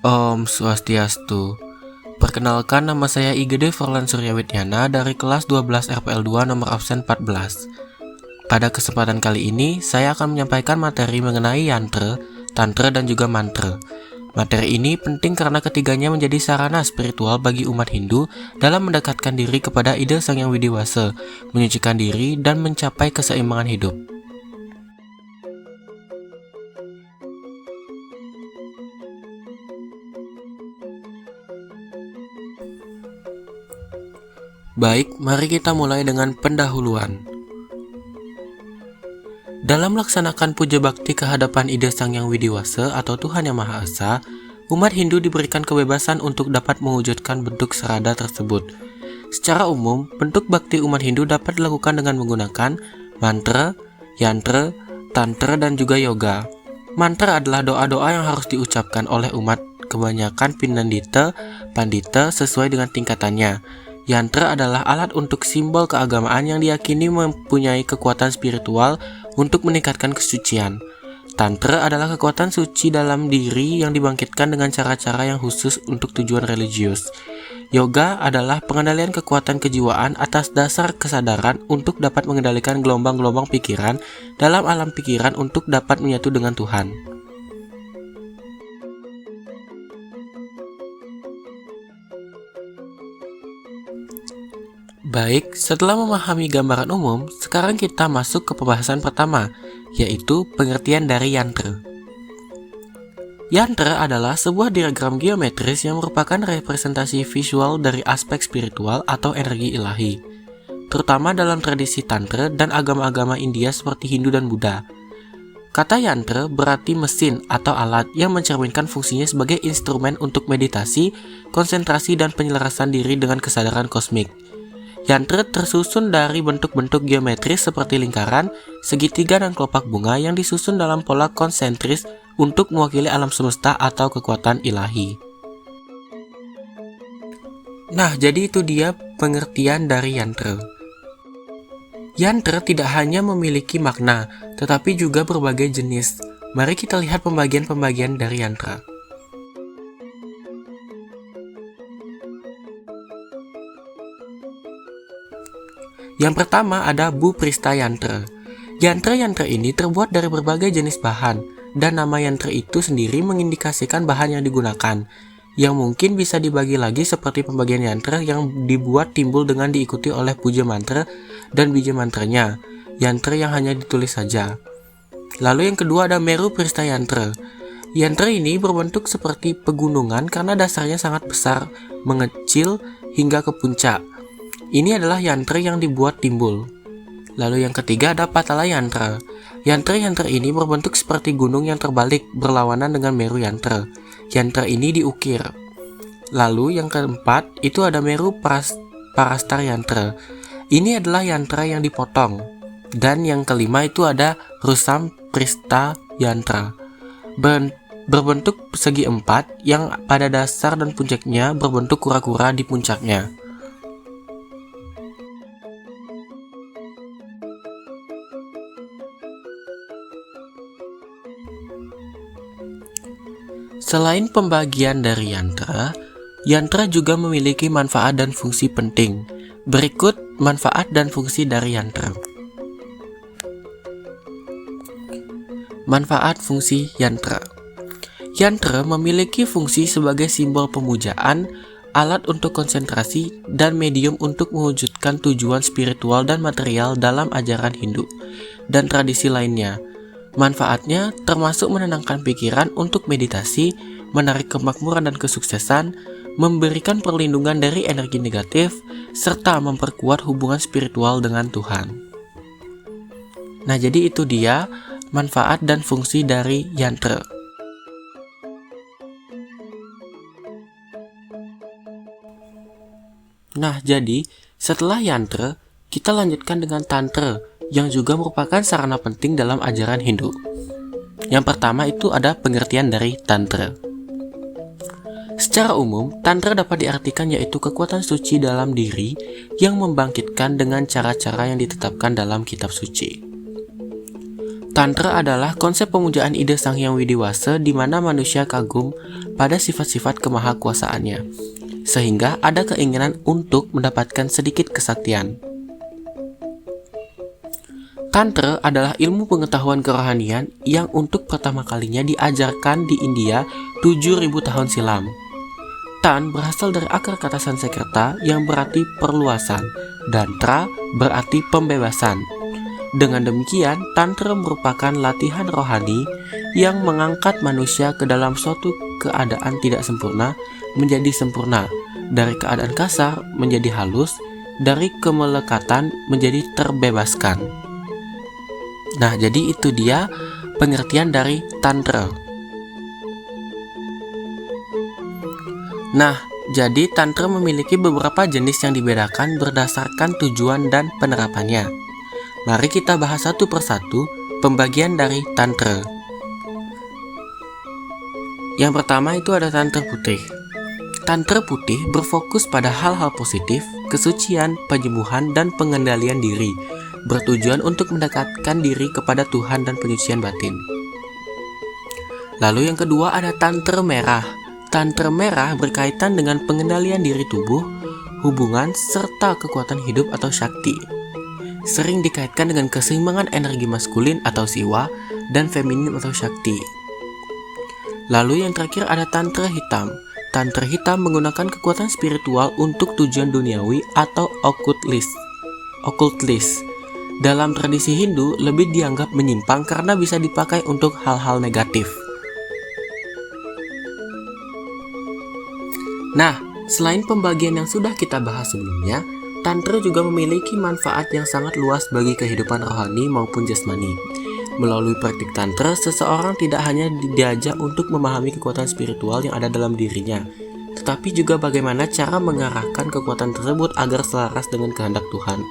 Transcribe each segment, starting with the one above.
Om Swastiastu. Perkenalkan, nama saya Igede Forlan Suryawidyana dari kelas 12 RPL 2 nomor absen 14. Pada kesempatan kali ini, saya akan menyampaikan materi mengenai yantra, tantra, dan juga mantra. Materi ini penting karena ketiganya menjadi sarana spiritual bagi umat Hindu dalam mendekatkan diri kepada ide Sang Yang Widiwasa, menyucikan diri, dan mencapai keseimbangan hidup. Baik, mari kita mulai dengan pendahuluan. Dalam melaksanakan puja bakti kehadapan ide Sang Yang Widiwasa atau Tuhan Yang Maha Esa, umat Hindu diberikan kebebasan untuk dapat mewujudkan bentuk serada tersebut. Secara umum, bentuk bakti umat Hindu dapat dilakukan dengan menggunakan mantra, yantra, tantra, dan juga yoga. Mantra adalah doa-doa yang harus diucapkan oleh umat, kebanyakan pandita sesuai dengan tingkatannya. Yantra adalah alat untuk simbol keagamaan yang diyakini mempunyai kekuatan spiritual untuk meningkatkan kesucian. Tantra adalah kekuatan suci dalam diri yang dibangkitkan dengan cara-cara yang khusus untuk tujuan religius. Yoga adalah pengendalian kekuatan kejiwaan atas dasar kesadaran untuk dapat mengendalikan gelombang-gelombang pikiran dalam alam pikiran untuk dapat menyatu dengan Tuhan. Baik, setelah memahami gambaran umum, sekarang kita masuk ke pembahasan pertama, yaitu pengertian dari yantra. Yantra adalah sebuah diagram geometris yang merupakan representasi visual dari aspek spiritual atau energi ilahi, terutama dalam tradisi Tantra dan agama-agama India seperti Hindu dan Buddha. Kata yantra berarti mesin atau alat yang mencerminkan fungsinya sebagai instrumen untuk meditasi, konsentrasi, dan penyelarasan diri dengan kesadaran kosmik. Yantra tersusun dari bentuk-bentuk geometris seperti lingkaran, segitiga, dan kelopak bunga yang disusun dalam pola konsentris untuk mewakili alam semesta atau kekuatan ilahi. Nah, jadi itu dia pengertian dari yantra. Yantra tidak hanya memiliki makna, tetapi juga berbagai jenis. Mari kita lihat pembagian-pembagian dari yantra. Yang pertama ada Bhuprishta Yantra. Yantra-yantra ini terbuat dari berbagai jenis bahan, dan nama yantra itu sendiri mengindikasikan bahan yang digunakan, yang mungkin bisa dibagi lagi seperti pembagian yantra yang dibuat timbul dengan diikuti oleh puja mantra dan bija mantranya, yantra yang hanya ditulis saja. Lalu yang kedua ada Meruprishta Yantra. Yantra ini berbentuk seperti pegunungan karena dasarnya sangat besar, mengecil hingga ke puncak. Ini adalah yantra yang dibuat timbul. Lalu yang ketiga ada Patala Yantra. Yantra-yantra ini berbentuk seperti gunung yang terbalik berlawanan dengan Meru Yantra. Yantra ini diukir. Lalu yang keempat itu ada Meru Parastar Yantra. Ini adalah yantra yang dipotong. Dan yang kelima itu ada Rusam Prista Yantra. Berbentuk segi empat yang pada dasar dan puncaknya berbentuk kura-kura di puncaknya. Selain pembagian dari yantra, yantra juga memiliki manfaat dan fungsi penting. Berikut manfaat dan fungsi dari yantra. Manfaat fungsi yantra. Yantra memiliki fungsi sebagai simbol pemujaan, alat untuk konsentrasi, dan medium untuk mewujudkan tujuan spiritual dan material dalam ajaran Hindu dan tradisi lainnya. Manfaatnya termasuk menenangkan pikiran untuk meditasi, menarik kemakmuran dan kesuksesan, memberikan perlindungan dari energi negatif, serta memperkuat hubungan spiritual dengan Tuhan. Nah, jadi itu dia manfaat dan fungsi dari yantra. Nah, jadi setelah yantra, kita lanjutkan dengan tantra, yang juga merupakan sarana penting dalam ajaran Hindu. Yang pertama itu ada pengertian dari tantra. Secara umum, tantra dapat diartikan yaitu kekuatan suci dalam diri yang membangkitkan dengan cara-cara yang ditetapkan dalam kitab suci. Tantra adalah konsep pemujaan ide Sang Hyang Widiwasa di mana manusia kagum pada sifat-sifat kemahakuasaannya, sehingga ada keinginan untuk mendapatkan sedikit kesaktian. Tantra adalah ilmu pengetahuan kerohanian yang untuk pertama kalinya diajarkan di India 7.000 tahun silam. Tan berasal dari akar kata Sanskerta yang berarti perluasan, dan tra berarti pembebasan. Dengan demikian, Tantra merupakan latihan rohani yang mengangkat manusia ke dalam suatu keadaan tidak sempurna menjadi sempurna, dari keadaan kasar menjadi halus, dari kemelekatan menjadi terbebaskan. Nah, jadi itu dia pengertian dari Tantra. Nah, jadi Tantra memiliki beberapa jenis yang dibedakan berdasarkan tujuan dan penerapannya. Mari kita bahas satu persatu pembagian dari Tantra. Yang pertama itu ada Tantra Putih. Tantra Putih berfokus pada hal-hal positif, kesucian, penyembuhan, dan pengendalian diri, bertujuan untuk mendekatkan diri kepada Tuhan dan penyucian batin. Lalu yang kedua ada Tantra Merah. Tantra Merah berkaitan dengan pengendalian diri tubuh, hubungan, serta kekuatan hidup atau Shakti. Sering dikaitkan dengan keseimbangan energi maskulin atau siwa dan feminin atau Shakti. Lalu yang terakhir ada Tantra Hitam. Tantra Hitam menggunakan kekuatan spiritual untuk tujuan duniawi atau occultist. Dalam tradisi Hindu lebih dianggap menyimpang karena bisa dipakai untuk hal-hal negatif. Nah, selain pembagian yang sudah kita bahas sebelumnya, Tantra juga memiliki manfaat yang sangat luas bagi kehidupan rohani maupun jasmani. Melalui praktik Tantra, seseorang tidak hanya diajak untuk memahami kekuatan spiritual yang ada dalam dirinya, tetapi juga bagaimana cara mengarahkan kekuatan tersebut agar selaras dengan kehendak Tuhan.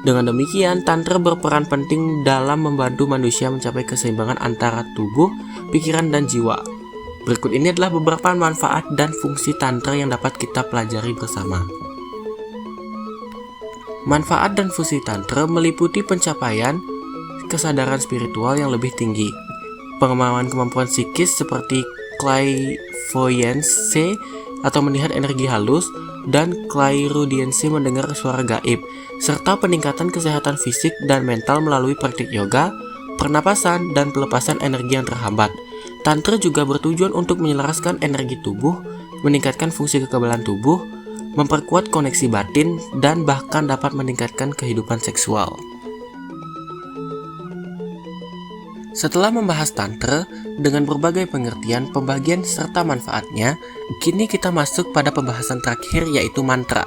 Dengan demikian, Tantra berperan penting dalam membantu manusia mencapai keseimbangan antara tubuh, pikiran, dan jiwa. Berikut ini adalah beberapa manfaat dan fungsi Tantra yang dapat kita pelajari bersama. Manfaat dan fungsi Tantra meliputi pencapaian kesadaran spiritual yang lebih tinggi, pengembangan kemampuan psikis seperti clairvoyance atau melihat energi halus, dan clairaudience mendengar suara gaib, serta peningkatan kesehatan fisik dan mental melalui praktik yoga, pernapasan, dan pelepasan energi yang terhambat. Tantra juga bertujuan untuk menyelaraskan energi tubuh, meningkatkan fungsi kekebalan tubuh, memperkuat koneksi batin, dan bahkan dapat meningkatkan kehidupan seksual. Setelah membahas Tantra dengan berbagai pengertian, pembagian, serta manfaatnya, kini kita masuk pada pembahasan terakhir yaitu mantra.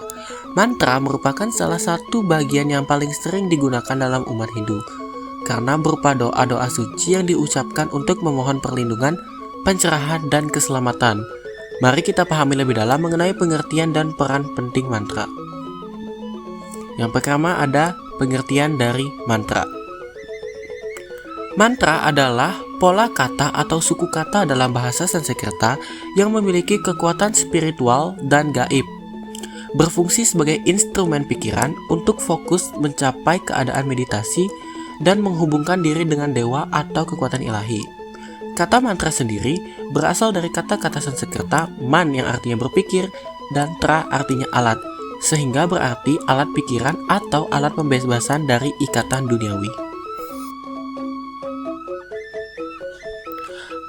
Mantra merupakan salah satu bagian yang paling sering digunakan dalam umat Hindu, karena berupa doa-doa suci yang diucapkan untuk memohon perlindungan, pencerahan, dan keselamatan. Mari kita pahami lebih dalam mengenai pengertian dan peran penting mantra. Yang pertama ada pengertian dari mantra. Mantra adalah pola kata atau suku kata dalam bahasa Sanskerta yang memiliki kekuatan spiritual dan gaib. Berfungsi sebagai instrumen pikiran untuk fokus mencapai keadaan meditasi dan menghubungkan diri dengan dewa atau kekuatan ilahi. Kata mantra sendiri berasal dari kata-kata Sanskerta man yang artinya berpikir dan tra artinya alat, sehingga berarti alat pikiran atau alat pembebasan dari ikatan duniawi.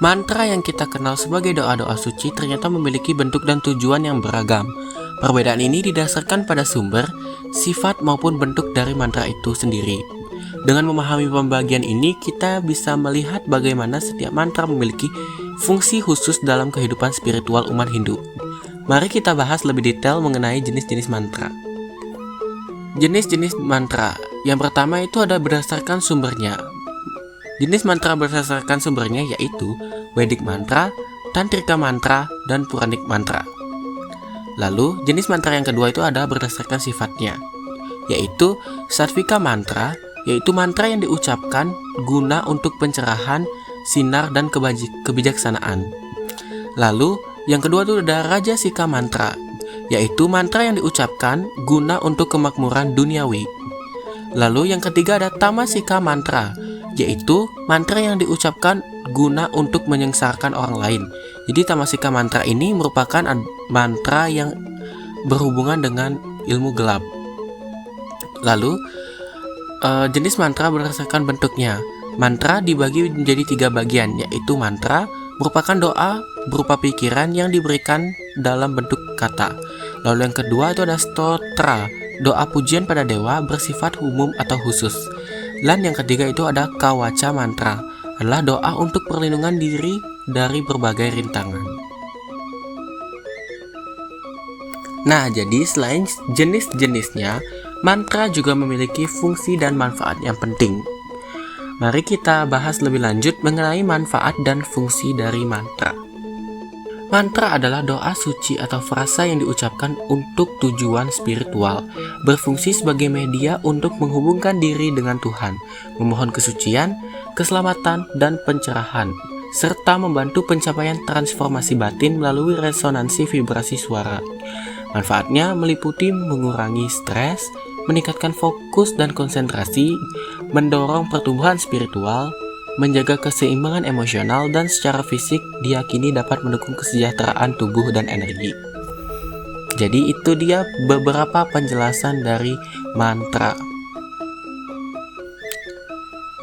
Mantra yang kita kenal sebagai doa-doa suci ternyata memiliki bentuk dan tujuan yang beragam. Perbedaan ini didasarkan pada sumber, sifat maupun bentuk dari mantra itu sendiri. Dengan memahami pembagian ini, kita bisa melihat bagaimana setiap mantra memiliki fungsi khusus dalam kehidupan spiritual umat Hindu. Mari kita bahas lebih detail mengenai jenis-jenis mantra. Jenis-jenis mantra. Yang pertama itu ada berdasarkan sumbernya. Jenis mantra berdasarkan sumbernya yaitu Vedic mantra, Tantrika mantra, dan Puranik mantra. Lalu, jenis mantra yang kedua itu ada berdasarkan sifatnya, yaitu Sattvika mantra, yaitu mantra yang diucapkan guna untuk pencerahan, sinar, dan kebijaksanaan. Lalu, yang kedua itu ada Rajasika mantra, yaitu mantra yang diucapkan guna untuk kemakmuran duniawi. Lalu yang ketiga ada Tamasika mantra, yaitu mantra yang diucapkan guna untuk menyengsarakan orang lain. Jadi tamasika mantra ini merupakan mantra yang berhubungan dengan ilmu gelap. Lalu jenis mantra berdasarkan bentuknya. Mantra dibagi menjadi 3 bagian, yaitu mantra merupakan doa berupa pikiran yang diberikan dalam bentuk kata. Lalu yang kedua itu ada stotra, doa pujian pada dewa bersifat umum atau khusus. Dan yang ketiga itu ada kawaca mantra, adalah doa untuk perlindungan diri dari berbagai rintangan. Nah, jadi selain jenis-jenisnya, mantra juga memiliki fungsi dan manfaat yang penting. Mari kita bahas lebih lanjut mengenai manfaat dan fungsi dari mantra. Mantra adalah doa suci atau frasa yang diucapkan untuk tujuan spiritual, berfungsi sebagai media untuk menghubungkan diri dengan Tuhan, memohon kesucian, keselamatan, dan pencerahan, serta membantu pencapaian transformasi batin melalui resonansi vibrasi suara. Manfaatnya meliputi mengurangi stres, meningkatkan fokus dan konsentrasi, mendorong pertumbuhan spiritual, menjaga keseimbangan emosional, dan secara fisik diyakini dapat mendukung kesejahteraan tubuh dan energi. Jadi itu dia beberapa penjelasan dari mantra.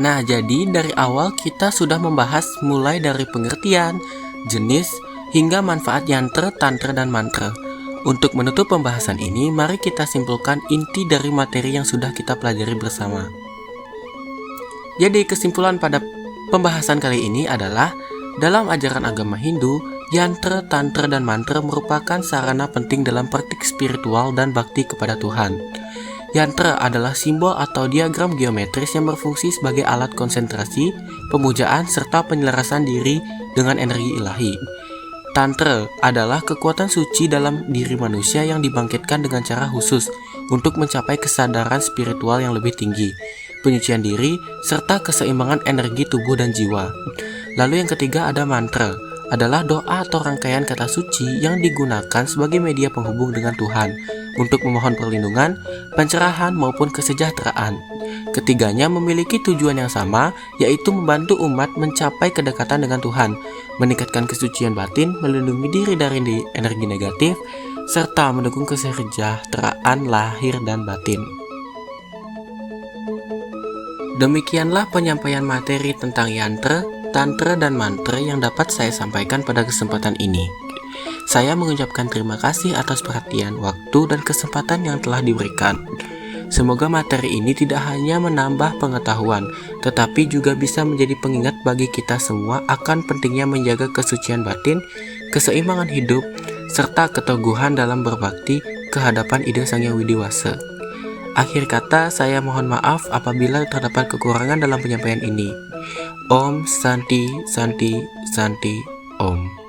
Nah, jadi dari awal kita sudah membahas mulai dari pengertian, jenis, hingga manfaat yantra, tantra, dan mantra. Untuk menutup pembahasan ini, mari kita simpulkan inti dari materi yang sudah kita pelajari bersama. Jadi kesimpulan pada pembahasan kali ini adalah, dalam ajaran agama Hindu, yantra, tantra, dan mantra merupakan sarana penting dalam praktik spiritual dan bakti kepada Tuhan. Yantra adalah simbol atau diagram geometris yang berfungsi sebagai alat konsentrasi, pemujaan, serta penyelarasan diri dengan energi ilahi. Tantra adalah kekuatan suci dalam diri manusia yang dibangkitkan dengan cara khusus untuk mencapai kesadaran spiritual yang lebih tinggi, penyucian diri, serta keseimbangan energi tubuh dan jiwa. Lalu yang ketiga ada mantra, adalah doa atau rangkaian kata suci yang digunakan sebagai media penghubung dengan Tuhan untuk memohon perlindungan, pencerahan, maupun kesejahteraan. Ketiganya memiliki tujuan yang sama, yaitu membantu umat mencapai kedekatan dengan Tuhan, meningkatkan kesucian batin, melindungi diri dari energi negatif, serta mendukung kesejahteraan lahir dan batin. Demikianlah penyampaian materi tentang yantra, tantra, dan mantra yang dapat saya sampaikan pada kesempatan ini. Saya mengucapkan terima kasih atas perhatian, waktu, dan kesempatan yang telah diberikan. Semoga materi ini tidak hanya menambah pengetahuan, tetapi juga bisa menjadi pengingat bagi kita semua akan pentingnya menjaga kesucian batin, keseimbangan hidup, serta keteguhan dalam berbakti kehadapan ide Sang Hyang Widiwasa. Akhir kata, saya mohon maaf apabila terdapat kekurangan dalam penyampaian ini. Om Santi Santi Santi Om.